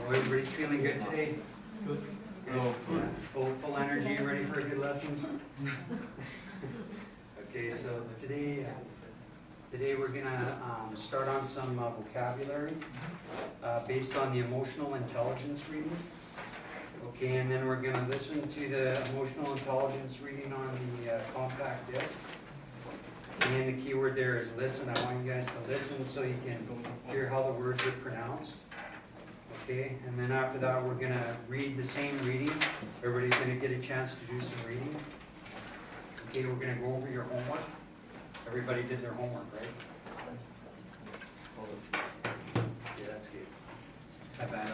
Everybody's feeling good today? Good. Yeah, full energy, ready for a good lesson? Okay, so today we're gonna start on some vocabulary based on the emotional intelligence reading. Okay, and then we're gonna listen to the emotional intelligence reading on the compact disc. And the key word there is listen. I want you guys to listen so you can hear how the words are pronounced. Okay, and then after that, we're gonna read the same reading. Everybody's gonna get a chance to do some reading. Okay, we're gonna go over your homework. Everybody did their homework, right? Yeah, that's good. Not bad.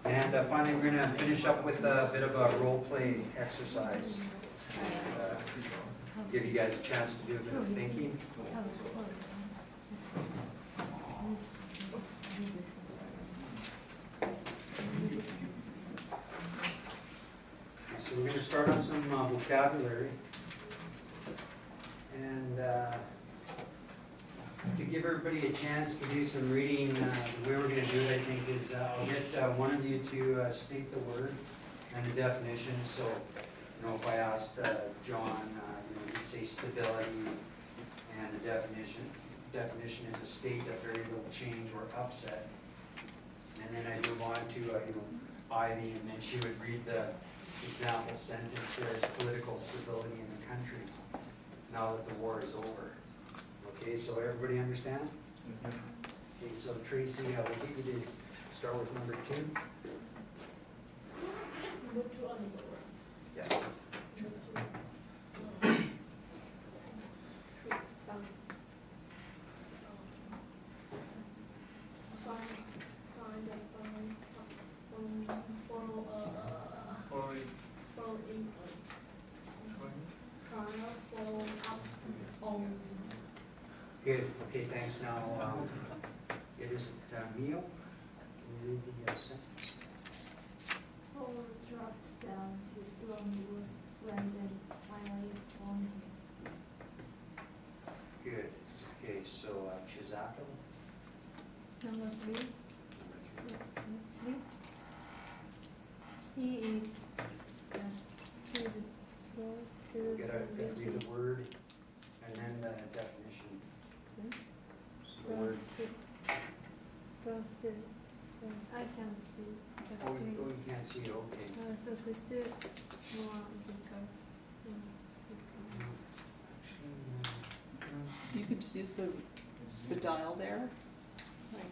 And finally, we're gonna finish up with a bit of a role play exercise. And, give you guys a chance to do a bit of thinking. So we're going to start on some vocabulary. And to give everybody a chance to do some reading, the way we're going to do it, I think, is I'll get one of you to state the word and the definition. So, if I asked John, he'd say stability, and the definition is a state of very little change or upset. And then I move on to, Ivy, and then she would read the example sentence. There is political stability in the country now that the war is over. Okay, so everybody understand? Okay, so Tracy, we'll get you to start with number 2. Number 2 on the board. Yeah. Good. Okay, thanks. Now, it is Mio. Can you read the sentence? Paul dropped down his long loose lens and finally found him. Good. Okay, so Chizato. Number 3. Number 3. He is he goes to 3. Read the word and then the definition. So the word. Frosted. I can see the Oh, screen. you can't see it. Okay. So could you more bigger? You could just use the dial there. Like,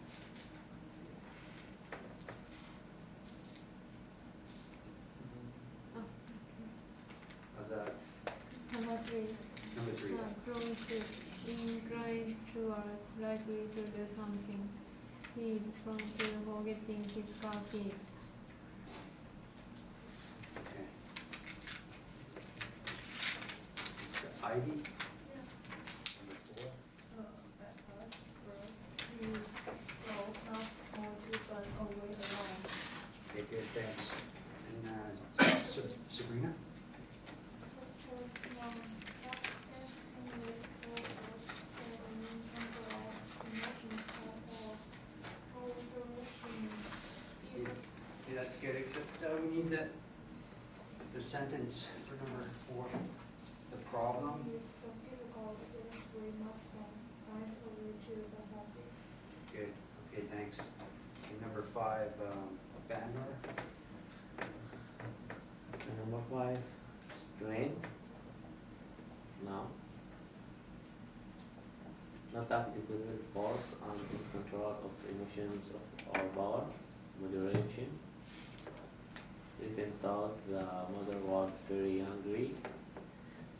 Oh, How's that? okay. Number 3. Number 3. Prone to incline toward likely to do something. He is prone to forgetting his car keys. Okay. So Ivy. Number 4. He goes up or to run away alone. Okay, good. Thanks. And Sabrina. Yeah, that's good, except we need the sentence for number 4. The problem. It is so difficult that we must find a way to the passage. Good. Okay, thanks. And number 5, Bandor. Number 5, strength. Now, not active with force and in control of emotions or power, moderation. Stephen thought the mother was very angry.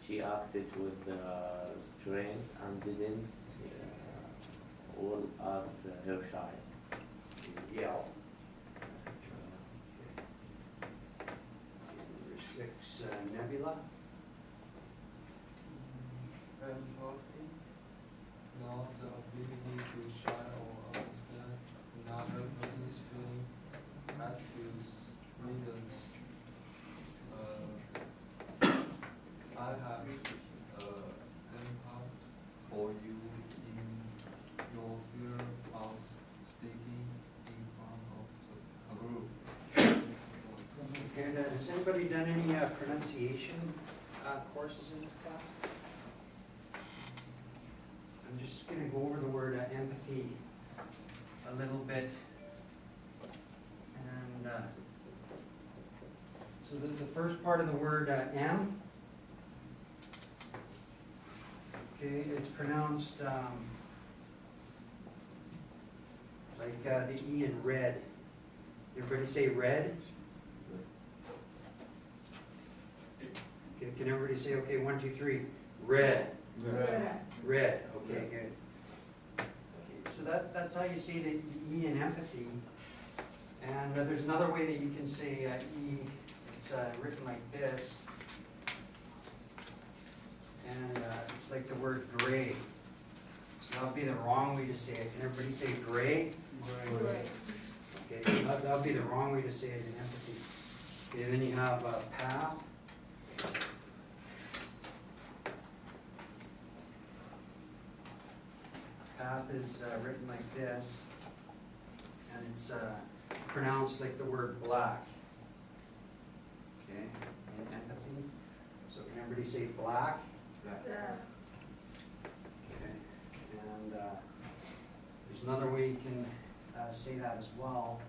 She acted with strength and didn't all at her child. Yell. Number 6, Nebula. Empathy, now the ability to shine or understand another person's feeling, attitudes, reasons. I have empath for you in your fear of Has anybody done any pronunciation courses in this class? I'm just gonna go over the word empathy a little bit. And so the first part of the word M, okay, it's pronounced like the E in red. Everybody say red? Okay, can everybody say, okay, 1, 2, 3, red? Red, okay, good. Okay, so that's how you say the E in empathy. And there's another way that you can say E, it's written like this. And it's like the word gray. So that'll be the wrong way to say it. Can everybody say gray? Okay, that'll be the wrong way to say it in empathy. Okay, then you have path. Path is written like this, and it's pronounced like the word black. Okay, in empathy. So can everybody say black? Okay, and there's another way you can say that as well.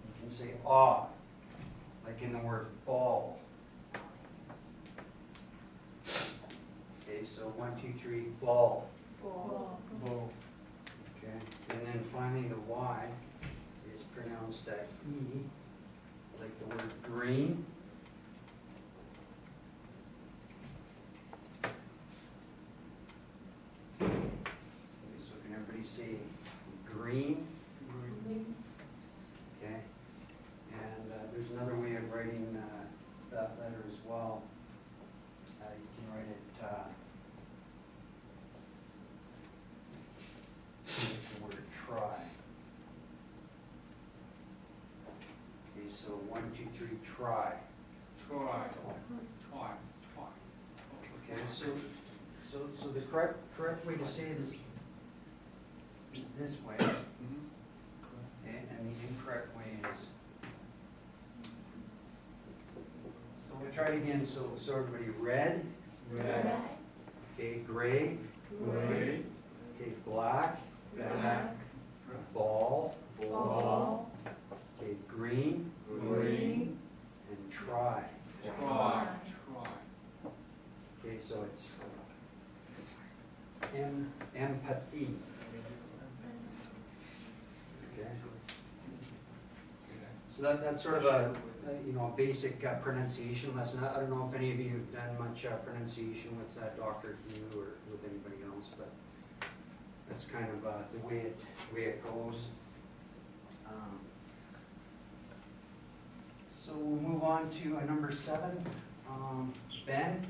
You can say awe, like in the word ball. Okay, so 1, 2, 3, ball. Ball. Okay, and then finally the Y is pronounced E, like the word green. Okay, so can everybody say green? Okay, and there's another way of writing that letter as well. You can write it like the word try. Okay, so 1, 2, 3, try. Okay, so the correct way to say it is this way. Okay, and the incorrect way is. So we'll try it again. So everybody, red. Okay, gray. Okay, black. Ball. Okay, green. And try. Okay, so it's empathy. Okay. So that's sort of a basic pronunciation lesson. I don't know if any of you have done much pronunciation with Dr. Hugh or with anybody else, but that's kind of the way it goes. So we'll move on to number 7. Ben?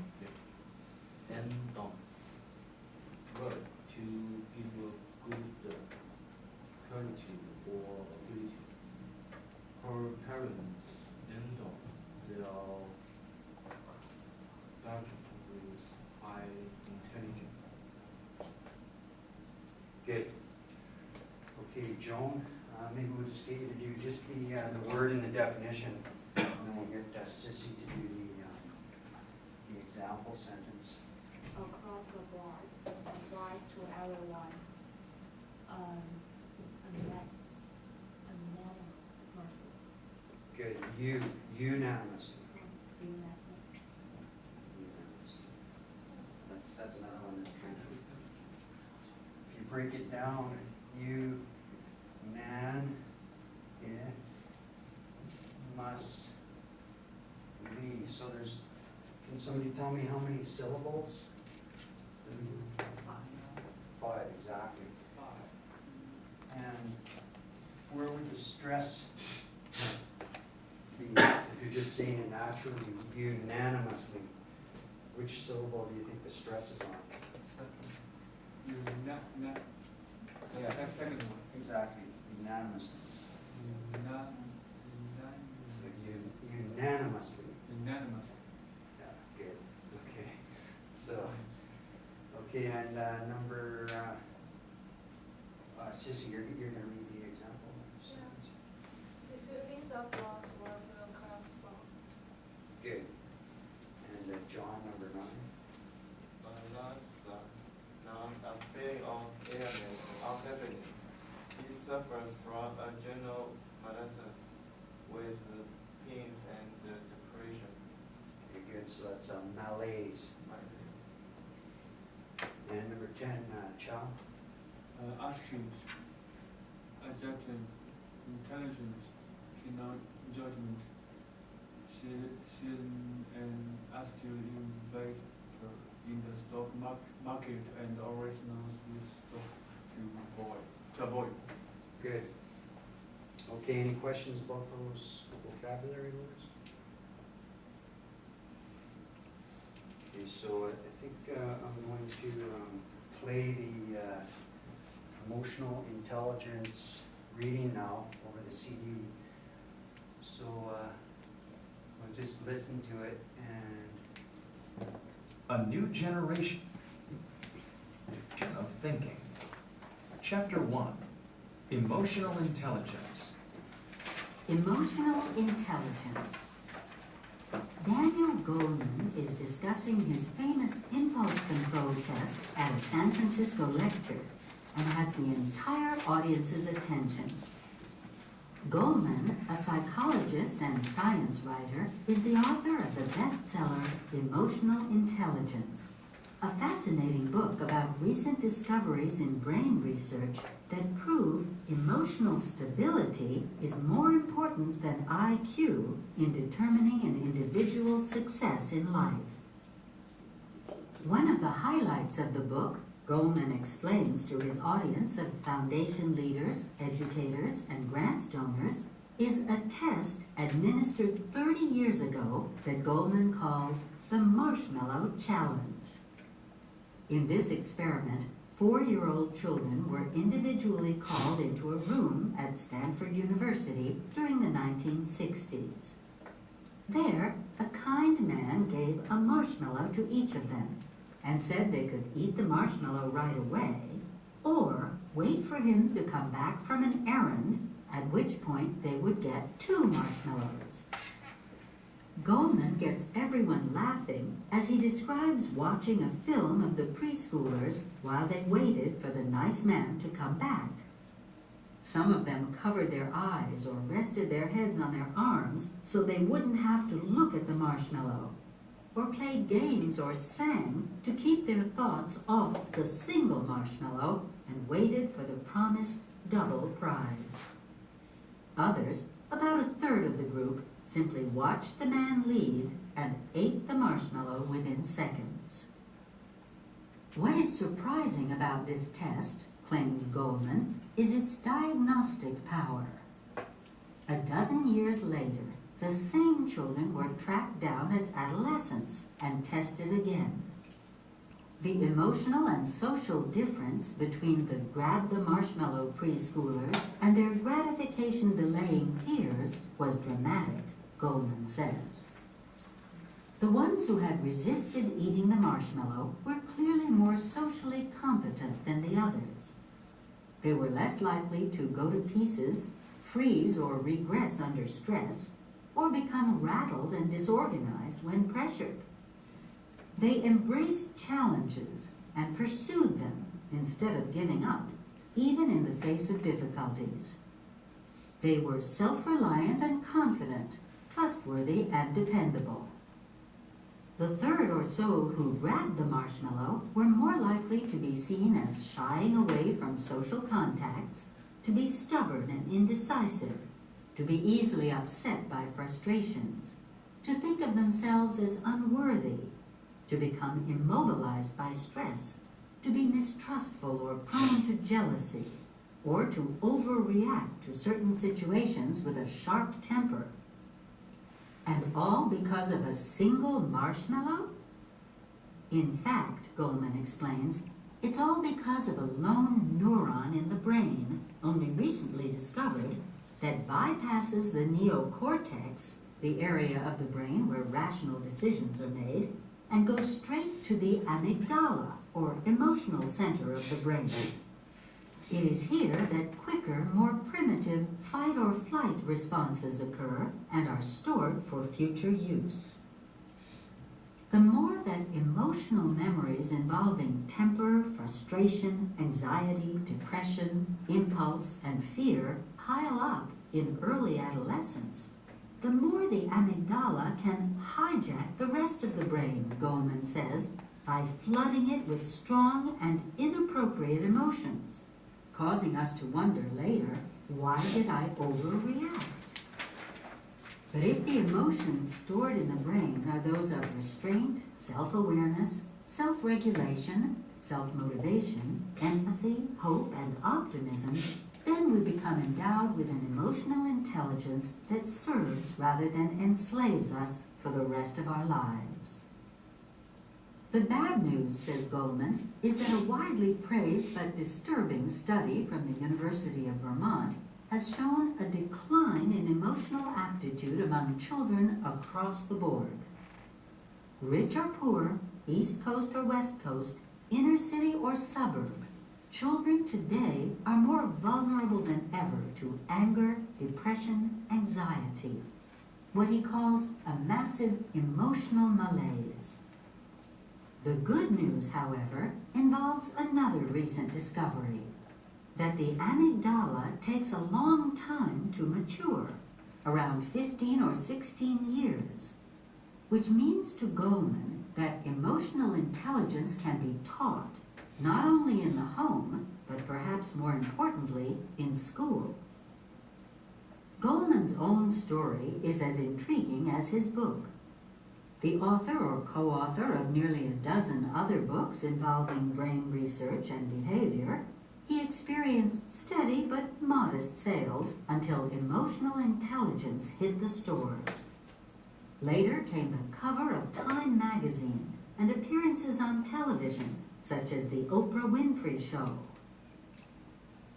Endon. Verb to give a good quality or ability. Her parents endon their daughter with high intelligence. Good. Okay, Joan, maybe we'll just get you to do just the word and the definition, and then we'll get Sissy to do the example sentence. Across the board applies to everyone. Unanimously. Good. Unanimously. Unanimously. Unanimously. That's another one that's kind of, if you break it down, must-ly. So there's, can somebody tell me how many syllables? 5, exactly. And where would the stress be? If you're just saying it naturally, unanimously, which syllable do you think the stress is on? Second one. Exactly, unanimously. So unanimously. Yeah, good, okay. So, okay, and number, Sissy, you're gonna read the example. Yeah. The feelings of loss were felt across the board. suffers from a general malaise with pains and depression. Okay, good, so that's malaise. And number 10, Chow. Attitude, adjective, intelligent, keen judgment, she an attitude investor in the stock market and always knows which stocks to avoid. Good. Okay, any questions about those vocabulary words? Okay, so I think I'm going to play the emotional intelligence reading now over the CD. So we'll just listen to it and A new generation of thinking. Chapter 1, Emotional Intelligence. Emotional intelligence. Daniel Goleman is discussing his famous impulse control test at a San Francisco lecture and has the entire audience's attention. Goleman, a psychologist and science writer, is the author of the bestseller Emotional Intelligence, a fascinating book about recent discoveries in brain research that prove emotional stability is more important than IQ in determining an individual's success in life. One of the highlights of the book, Goleman explains to his audience of foundation leaders, educators, and grants donors, is a test administered 30 years ago that Goleman calls the Marshmallow Challenge. In this experiment, 4-year-old children were individually called into a room at Stanford University during the 1960s. There, a kind man gave a marshmallow to each of them and said they could eat the marshmallow right away or wait for him to come back from an errand, at which point they would get 2 marshmallows. Goleman gets everyone laughing as he describes watching a film of the preschoolers while they waited for the nice man to come back. Some of them covered their eyes or rested their heads on their arms so they wouldn't have to look at the marshmallow, or played games or sang to keep their thoughts off the single marshmallow and waited for the promised double prize. Others, about a third of the group, simply watched the man leave and ate the marshmallow within seconds. What is surprising about this test, claims Goleman, is its diagnostic power. A dozen years later, the same children were tracked down as adolescents and tested again. The emotional and social difference between the grab-the-marshmallow preschoolers and their gratification-delaying peers was dramatic, Goleman says. The ones who had resisted eating the marshmallow were clearly more socially competent than the others. They were less likely to go to pieces, freeze or regress under stress, or become rattled and disorganized when pressured. They embraced challenges and pursued them instead of giving up, even in the face of difficulties. They were self-reliant and confident, trustworthy and dependable. The third or so who grabbed the marshmallow were more likely to be seen as shying away from social contacts, to be stubborn and indecisive, to be easily upset by frustrations, to think of themselves as unworthy, to become immobilized by stress, to be mistrustful or prone to jealousy, or to overreact to certain situations with a sharp temper. And all because of a single marshmallow? In fact, Goleman explains, it's all because of a lone neuron in the brain, only recently discovered, that bypasses the neocortex, the area of the brain where rational decisions are made, and goes straight to the amygdala, or emotional center of the brain. It is here that quicker, more primitive fight or flight responses occur and are stored for future use. The more that emotional memories involving temper, frustration, anxiety, depression, impulse, impulse and fear pile up in early adolescence, the more the amygdala can hijack the rest of the brain, Goleman says, by flooding it with strong and inappropriate emotions, causing us to wonder later, why did I overreact? But if the emotions stored in the brain are those of restraint, self-awareness, self-regulation, self-motivation, empathy, hope, and optimism, then we become endowed with an emotional intelligence that serves rather than enslaves us for the rest of our lives. The bad news, says Goleman, is that a widely praised but disturbing study from the University of Vermont has shown a decline in emotional aptitude among children across the board. Rich or poor, East Coast or West Coast, inner city or suburb, children today are more vulnerable than ever to anger, depression, anxiety, what he calls a massive emotional malaise. The good news, however, involves another recent discovery, that the amygdala takes a long time to mature, around 15 or 16 years, which means to Goleman that emotional intelligence can be taught, not only in the home, but perhaps more importantly, in school. Goleman's own story is as intriguing as his book. The author or co-author of nearly a dozen other books involving brain research and behavior, he experienced steady but modest sales until emotional intelligence hit the stores. Later came the cover of Time magazine and appearances on television, such as the Oprah Winfrey Show.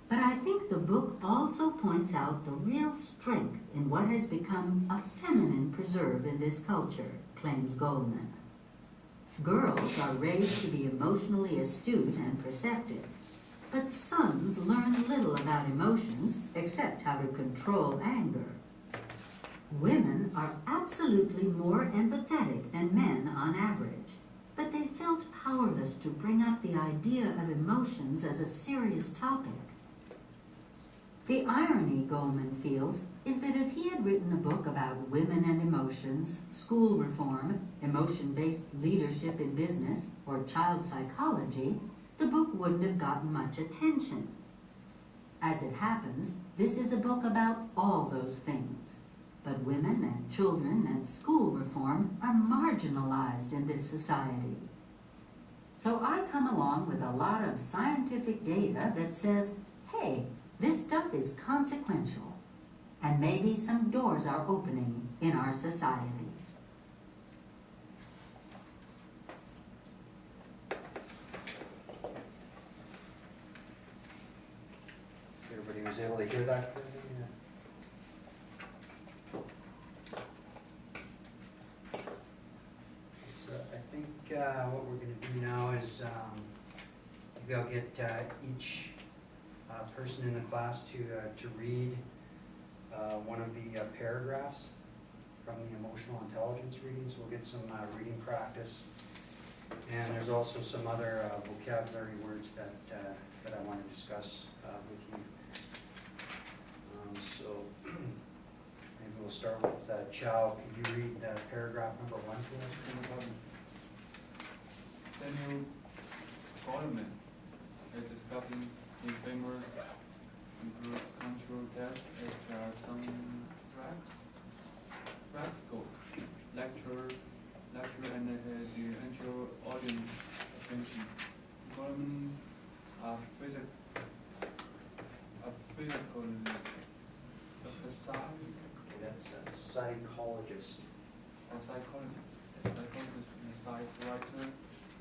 But I think the book also points out the real strength in what has become a feminine preserve in this culture, claims Goleman. Girls are raised to be emotionally astute and perceptive, but sons learn little about emotions except how to control anger. Women are absolutely more empathetic than men on average, but they felt powerless to bring up the idea of emotions as a serious topic. The irony, Goleman feels, is that if he had written a book about women and emotions, school reform, emotion-based leadership in business, or child psychology, the book wouldn't have gotten much attention. As it happens, this is a book about all those things. But women and children and school reform are marginalized in this society. So I come along with a lot of scientific data that says, hey, this stuff is consequential, and maybe some doors are opening in our society. Everybody was able to hear that? So I think what we're gonna do now is maybe I'll get each person in the class to read one of the paragraphs from the emotional intelligence readings. We'll get some reading practice. And there's also some other vocabulary words that I want to discuss with you. So maybe we'll start with Chow. Could you read paragraph number 1 to us? Daniel Goleman is discussing his famous control test at some track school lecture and the actual audience attention. Goleman, a physical exercise. Okay, that's a psychologist. A psychologist and science writer, is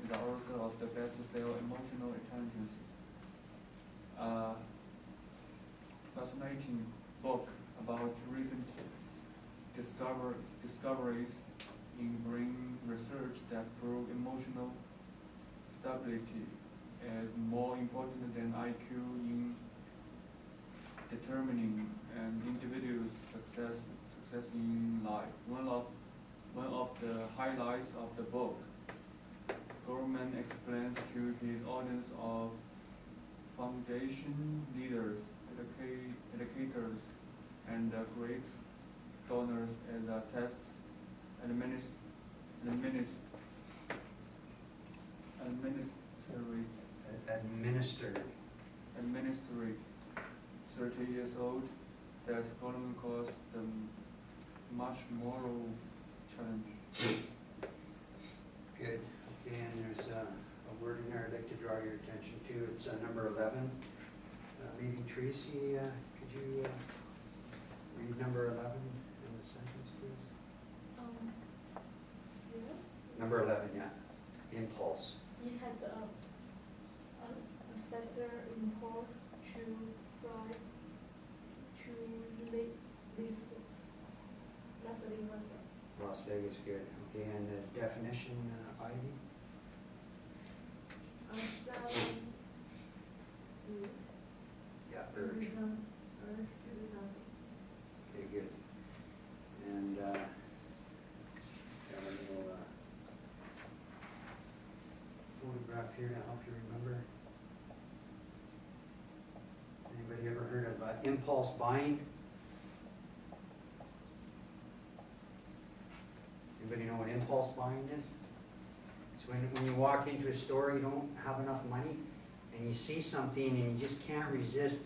the author of the bestseller Emotional Intelligence. Fascinating book about recent discoveries in brain research that prove emotional stability is more important than IQ in determining an individual's success in life. One of the highlights of the book, Goleman explains to his audience of foundation leaders, educators, and grades donors as a test administered administrate 30 years old that following course the marshmallow challenge. Good. Okay, and there's a word in there I'd like to draw your attention to. It's number 11. Maybe Tracy, could you read number 11 in the sentence, please? Yeah. Number 11, yeah. Impulse. He had a sector impulse to fly to live Las Vegas. Las Vegas, good. Okay, and the definition, Ivy? Yeah, urge. Urge to do something. Okay, good. And, got a little, photograph here to help you remember. Has anybody ever heard of impulse buying? Does anybody know what impulse buying is? It's when you walk into a store, you don't have enough money, and you see something and you just can't resist.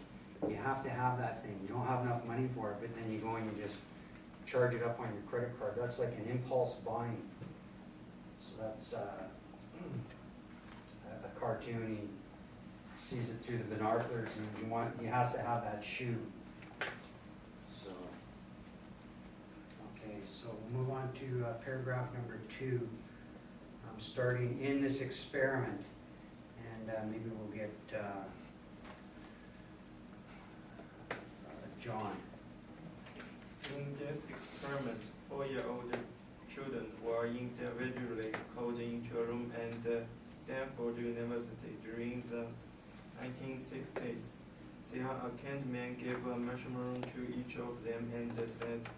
You have to have that thing. You don't have enough money for it, but then you go and you just charge it up on your credit card. That's like an impulse buying. So that's a cartoon. He sees it through the binoculars, and he has to have that shoe. So, okay, so we'll move on to paragraph number 2. Starting in this experiment, and maybe we'll get John. In this experiment, 4-year-old children were individually called into a room at Stanford University during the 1960s. There, a kind man gave a marshmallow to each of them and said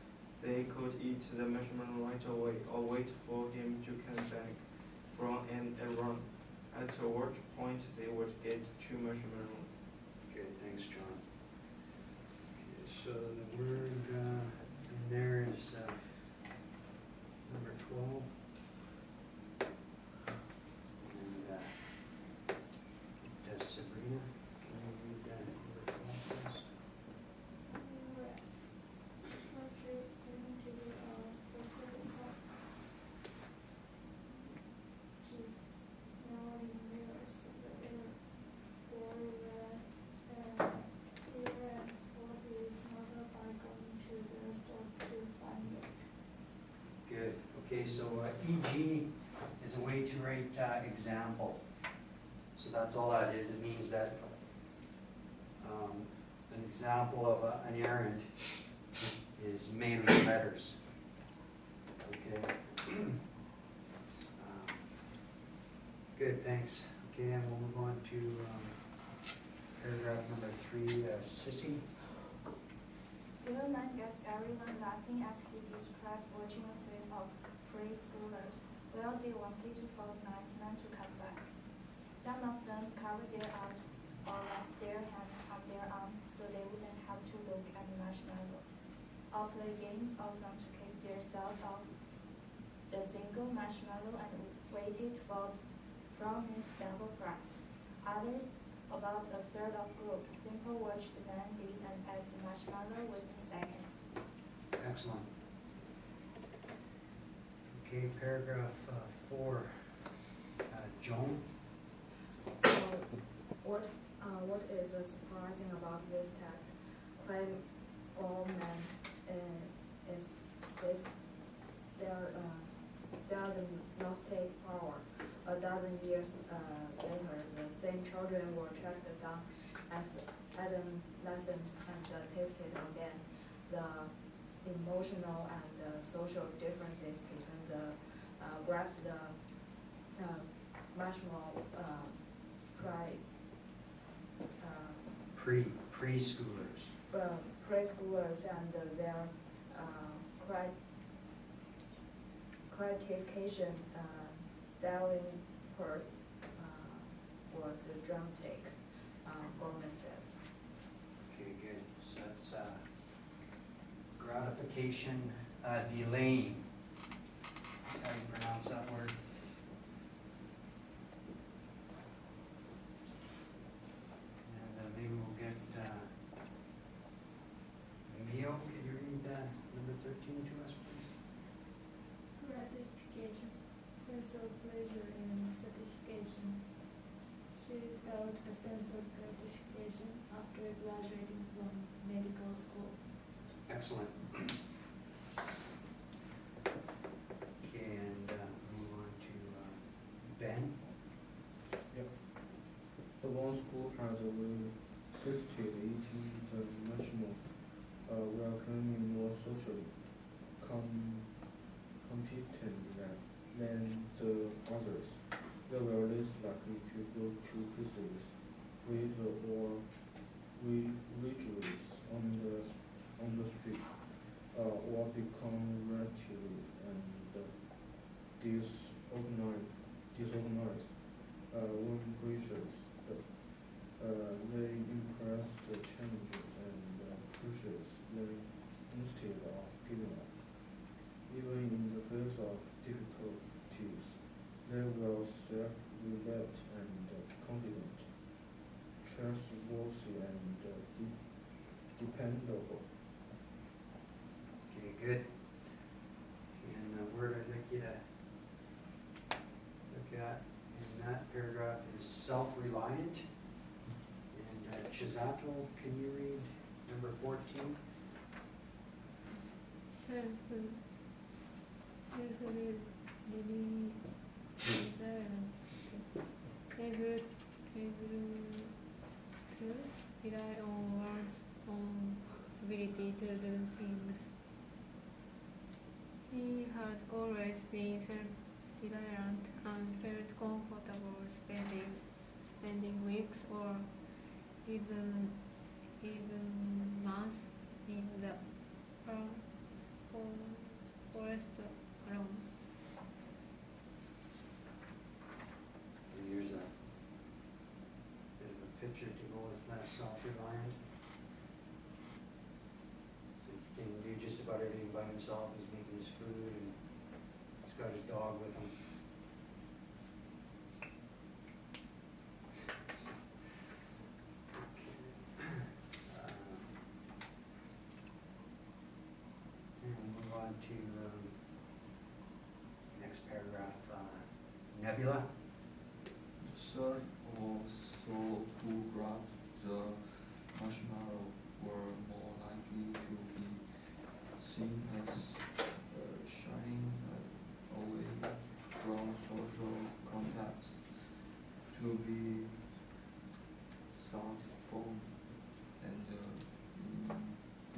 they could eat the marshmallow right away or wait for him to come back from an errand, at which point they would get 2 marshmallows. Good, thanks, John. Okay, so the word in there is number 12. And does Sabrina, can you read number 12, please? Specific task. Keep knowing mirrors the inner boy ran and he ran for his mother by going to the store to find it. Good, okay, so EG is a way to write example. So that's all that is. It means that an example of an errand is mainly letters. Okay. Good, thanks. Okay, and we'll move on to paragraph number 3, Sissy. Little man gets everyone laughing as he described watching a film of preschoolers. Well, they wanted to find nice men to come back. Some of them covered their eyes or rest their hands on their arms so they wouldn't have to look at the marshmallow. Or play games or some to keep themselves off the single marshmallow and waited for promised double prize. Others, about a third of group, simply watched the man eat and ate the marshmallow within seconds. Excellent. Okay, paragraph 4, Joan. What is surprising about this test? Claim all men is this their Gnostic power. A dozen years later, the same children were tracked down as adolescents and tested again the emotional and social differences between the perhaps the marshmallow preschoolers. Preschoolers and their gratification developers was dramatic, Gorman says. Okay, good. So that's application delaying. That's how you pronounce that word. And maybe we'll get Mio, can you read number 13 to us, please? Gratification, sense of pleasure and satisfaction. She felt a sense of gratification after graduating from medical school. Excellent. Okay, and move on to Ben. The one school has resisted eating the national, while claiming more socially competent than the others. They were less likely to go to places, freezer or vigils on the street, or become relatively and disorganized when pressures. They impress the challenges and pushes them instead of giving up. Even in the face of difficulties, they were self-reliant and confident, trustworthy and dependable. Okay, good. And the word I'd like you to look at in that paragraph is self-reliant. And Chisato, can you read number 14? Able to rely on one's own ability to do things. He had always been self-reliant and felt comfortable spending weeks or even months in the forest alone. And here's a bit of a picture to go with self-reliant. So he can do just about everything by himself. He's making his food and he's got his dog with him. And we'll move on to next paragraph, Nebula. The third also who grabbed the marshmallow were more likely to be seen as shying away from social contacts, to be thoughtful and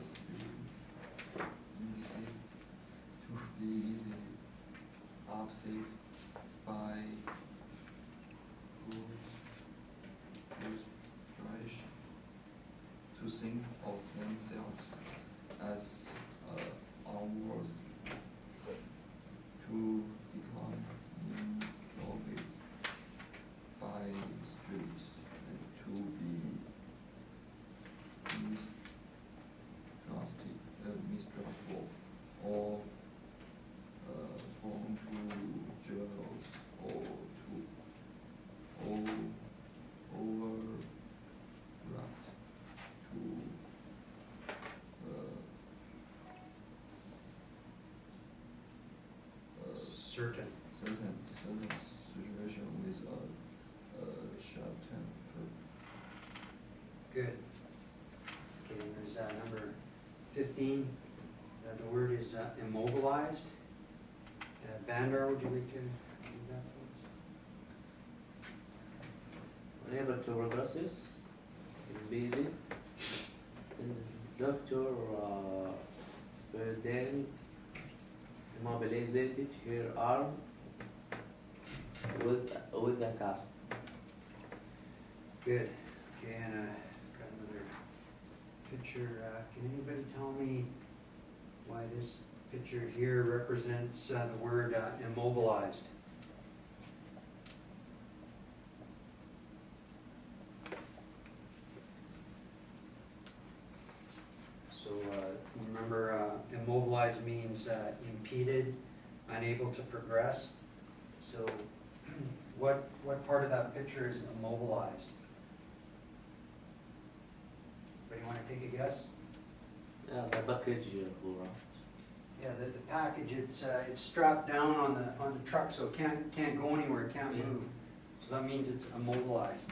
indecisive, to be easily upset by frustration, to think of themselves as unworthy, to become involved by streets, and to be mistrustful, or prone to jealous, or to overreact, to Certain. certain situation with a sharp temper. Good. Okay, and there's number 15. The word is immobilized. Bandar, would you like to read that for us? Unable to progress, busy. Dr. Ferdinand immobilized her arm with a cast. Good. Okay, and got another picture. Can anybody tell me why this picture here represents the word immobilized? So remember, immobilized means impeded, unable to progress. So what part of that picture is immobilized? Anybody want to take a guess? Yeah, the package Laura. Yeah, the package, it's strapped down on the truck, so it can't go anywhere, it can't Yeah. move. So that means it's immobilized.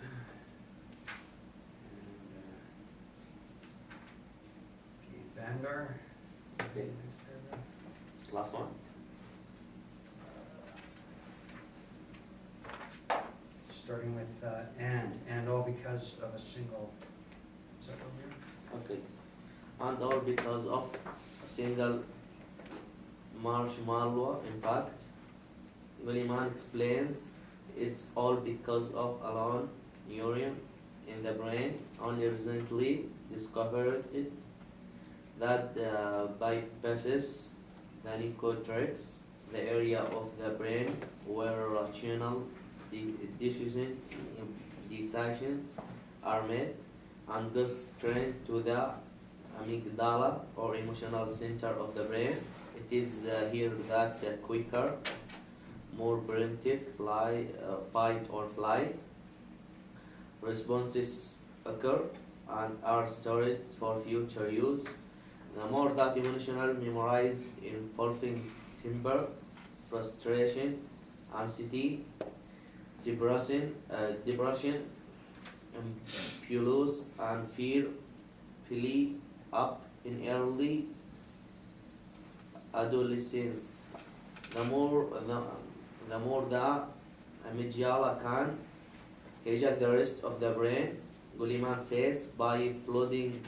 And, Vanguard. Okay. Next paragraph. Last one. Starting with and all because of a single, is that over here? Okay. And all because of a single marshmallow. In fact, Gulliman explains it's all because of a lone neuron in the brain. Only recently discovered it that bypasses the neocortex, the area of the brain where rational decisions are made, and goes straight to the amygdala or emotional center of the brain. It is here that the quicker, more primitive fight or flight responses occur and are stored for future use. The more that emotional memorize involving timber, frustration, anxiety, depression, impulse, and fear pile up in early adolescence. The more the amygdala can hijack the rest of the brain, Gulliman says, by flooding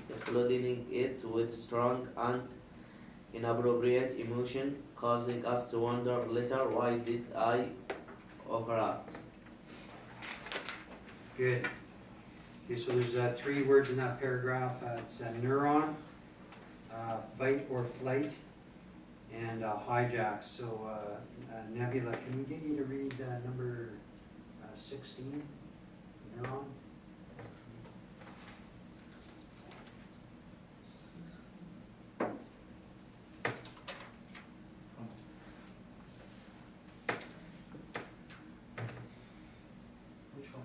it with strong and inappropriate emotion, causing us to wonder later, why did I overact? Good. Okay, so there's 3 words in that paragraph. It's a neuron, fight or flight, and hijack. So Nebula, can we get you to read number 16, neuron? Which one?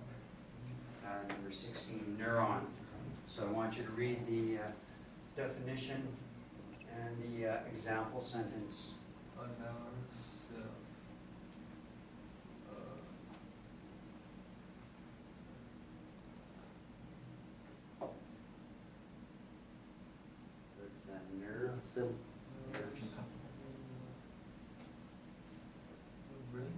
Number 16, neuron. So I want you to read the definition and the example sentence. So it's a nerve. So, Nerves. Brain?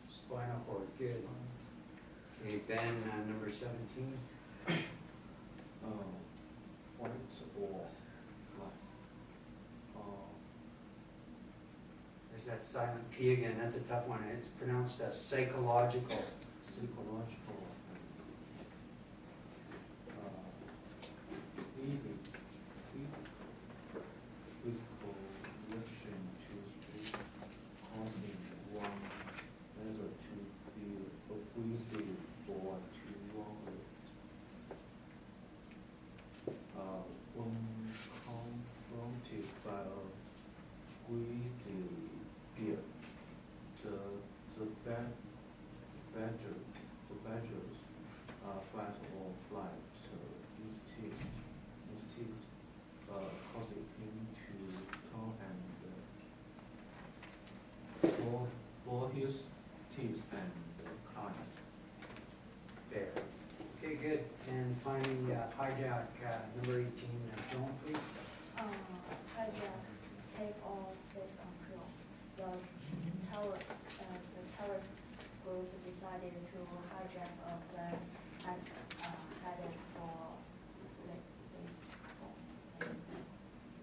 Spinal cord, good. Okay, Ben, number 17. Fight or flight. There's that silent P again, that's a tough one. It's pronounced as psychological. Psychological. Easy. Physical reaction to space causing one either to feel abusive or to wrong. When confronted by a grizzly bear, the badgers fight or flight. Instinct causing him to turn and bore his teeth and climb. There. Okay, good. And finally, hijack, number 18, Joan, please. Hijack, take all state control. The terrorist group decided to hijack a plane headed for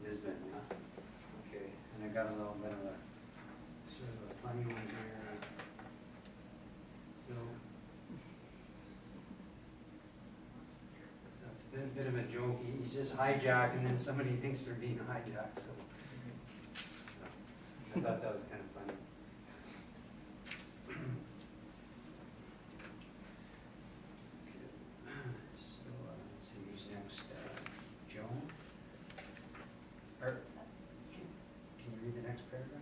Lisbon, yeah. Okay, and I got a little bit of a, sort of a funny one here. So, that's bit of a joke, he's just hijacked and then somebody thinks they're being hijacked, so. I thought that was kind of funny. So, let's see who's next, Joan? Or, can you read the next paragraph?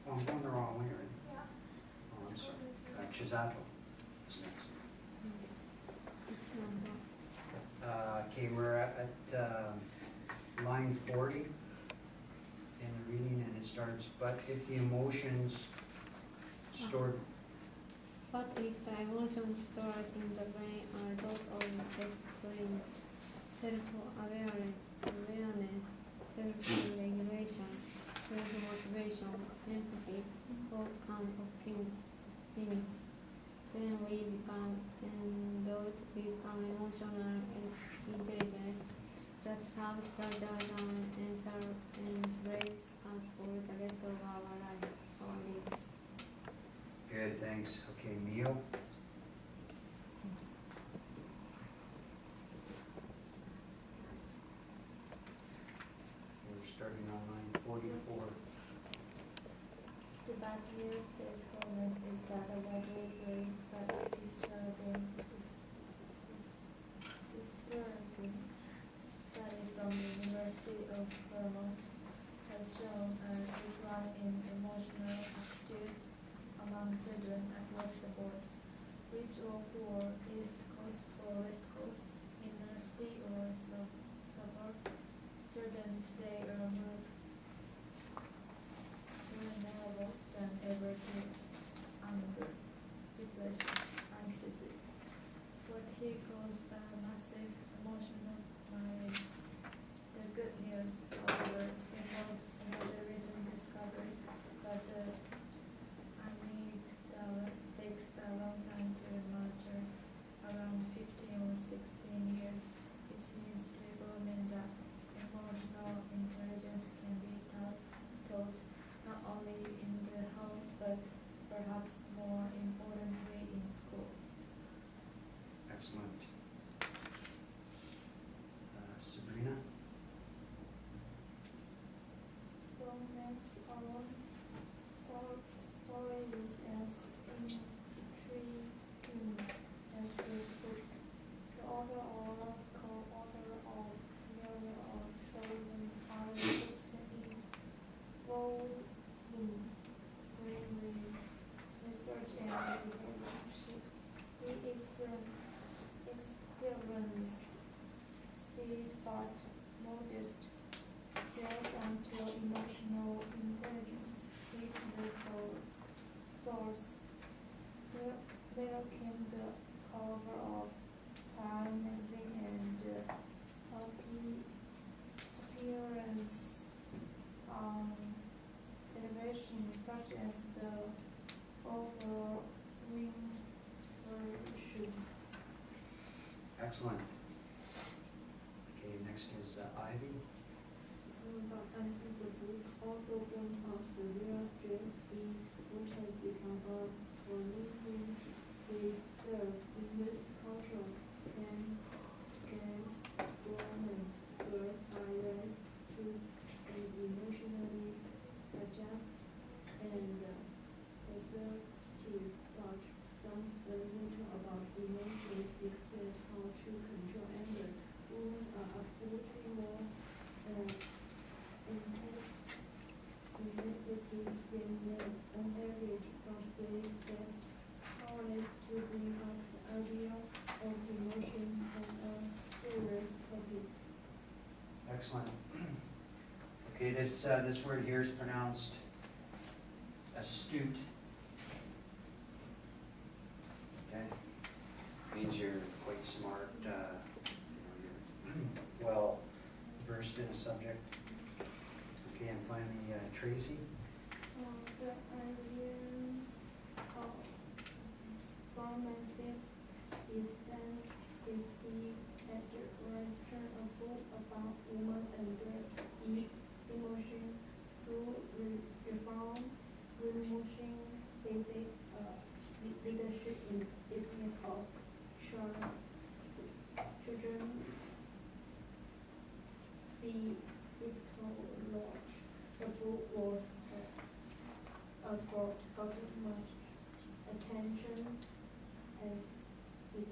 Oh, I'm going the wrong way, right? Yeah. Oh, I'm sorry. Chisato is next. Okay, we're at line 40 in the reading, and it starts, but if the emotions stored, But if the emotions stored in the brain are those of restraint, self-awareness, self-regulation, self-motivation, empathy, hope, and optimism, then we become endowed with an emotional intelligence that serves larger than enslaves us for the rest of our lives. good, thanks. Okay, Mio? We're starting on line 44. The bad news, says Coleman, is that a graduate raised by disturbing study from the University of Vermont has shown a decline in emotional attitude among children across the board, rich or poor, East Coast or West Coast, inner city or suburb. Children today are more vulnerable than ever to anger, depression, anxiety. What he calls a massive emotional malaise. The good news, however, involves another recent discovery, but the amygdala takes a long time to mature, around 15 or 16 years, which means development that emotional intelligence can be taught not only in the home but perhaps more importantly in school. Excellent. Sabrina? Romance story is as intriguing as this book. The author or co-author of nearly a thousand articles involving brain research and relationship. He experienced steady but modest sales until emotional intelligence hit the stores. Later came the cover of Time magazine and appearance on television such as the Oprah Winfrey Show. Excellent. Okay, next is Ivy. But I think the book also points out the real stress in which has become a community preserve in this culture, and women, girls are less to emotionally adjust and assertive, but some little about emotions express how to control anger. Women are absolutely more intensity than men on average, but they get powerless to bring up the idea of emotion as a serious topic. Excellent. Okay, this word here is pronounced astute. Okay, means you're quite smart. You're well versed in a subject. Okay, and finally Tracy. The idea of romantic is that if he had written a book about women and their emotion, school reform, removing physics, leadership in business of children. The fiscal launch. The book was gotten much attention as it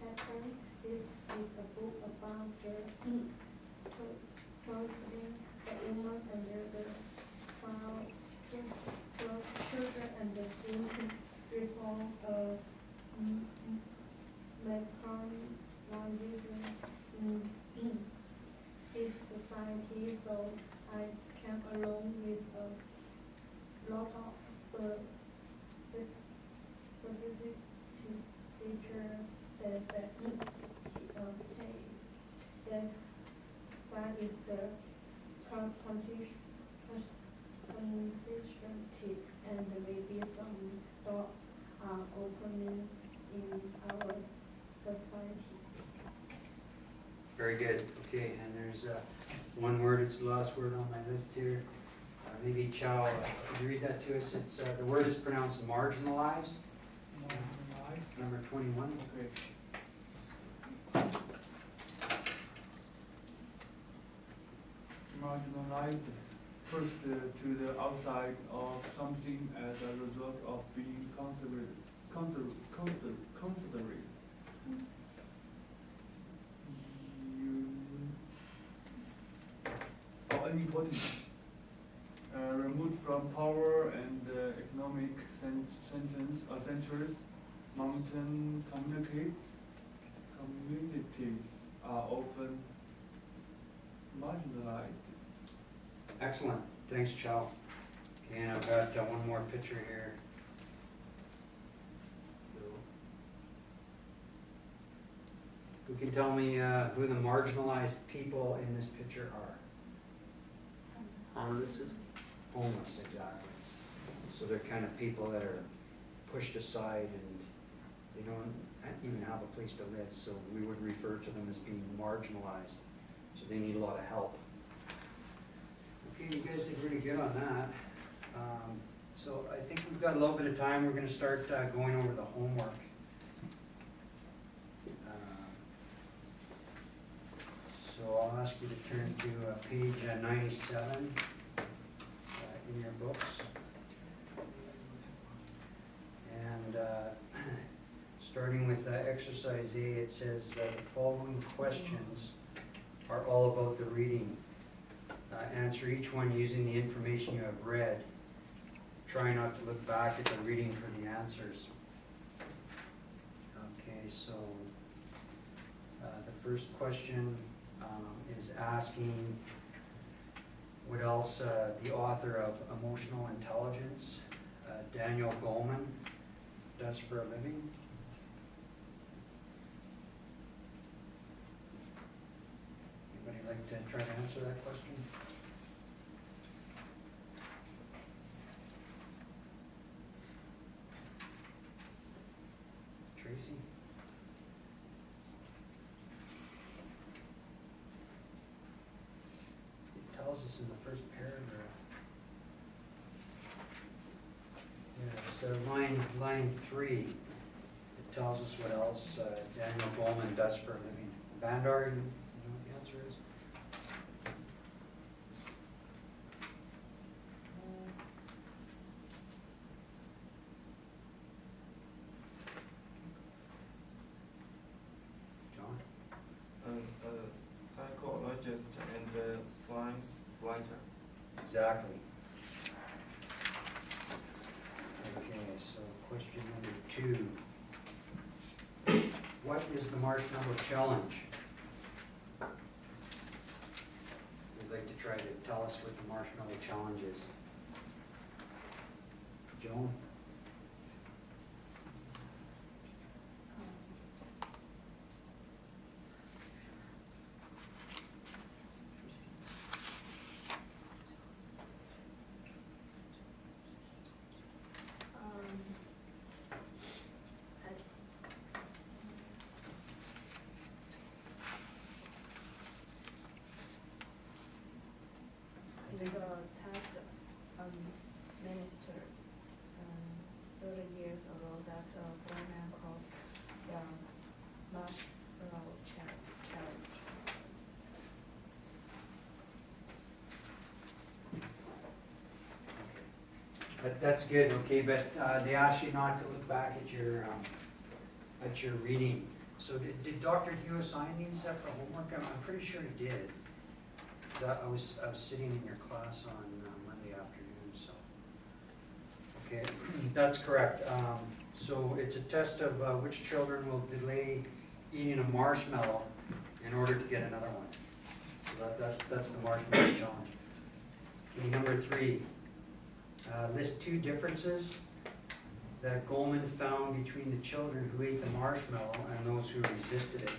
happened. This is a book about the counseling the woman under the child children and the school reform of mechanism in his society. So I came along with a lot of specific teacher that that studies the competition tip, and maybe some doors are opening in our society. Very good. Okay, and there's one word, it's the last word on my list here. Maybe Chow, could you read that to us? It's the word is pronounced marginalized. Number 21. Okay. Marginalized, pushed to the outside of something as a result of being considered or unimportant, removed from power and economic centers. Mountain communities are often marginalized. Excellent. Thanks, Chow. Okay, and I've got one more picture here. So, who can tell me who the marginalized people in this picture are? Homeless. Homeless, exactly. So they're kind of people that are pushed aside and they don't even have a place to live, so we would refer to them as being marginalized. So they need a lot of help. Okay, you guys did really good on that. So I think we've got a little bit of time. We're going to start going over the homework. So I'll ask you to turn to page 97 in your books. And starting with exercise A, it says the following questions are all about the reading. Answer each one using the information you have read. Try not to look back at the reading for the answers. Okay, so the first question is asking what else the author of Emotional Intelligence, Daniel Goleman, does for a living. Anybody like to try to answer that question? Tracy? It tells us in the first paragraph. Yeah, so line 3, it tells us what else Daniel Goleman does for a living. Bandar, you know what the answer is? John? Psychologist and science writer. Exactly. Okay, so question number 2. What is the Marshmallow Challenge? We'd like to try to tell us what the Marshmallow Challenge is. Joan? It's a test administered that Goldman calls the marshmallow challenge. That's good, okay, but they asked you not to look back at your reading. So did Dr. Hugh assign these for homework? I'm pretty sure he did. 'Cause I was sitting in your class on Monday afternoon, so. Okay, that's correct. So it's a test of which children will delay eating a marshmallow in order to get another one. So that's the marshmallow challenge. Okay, number 3. List 2 differences that Goldman found between the children who ate the marshmallow and those who resisted it.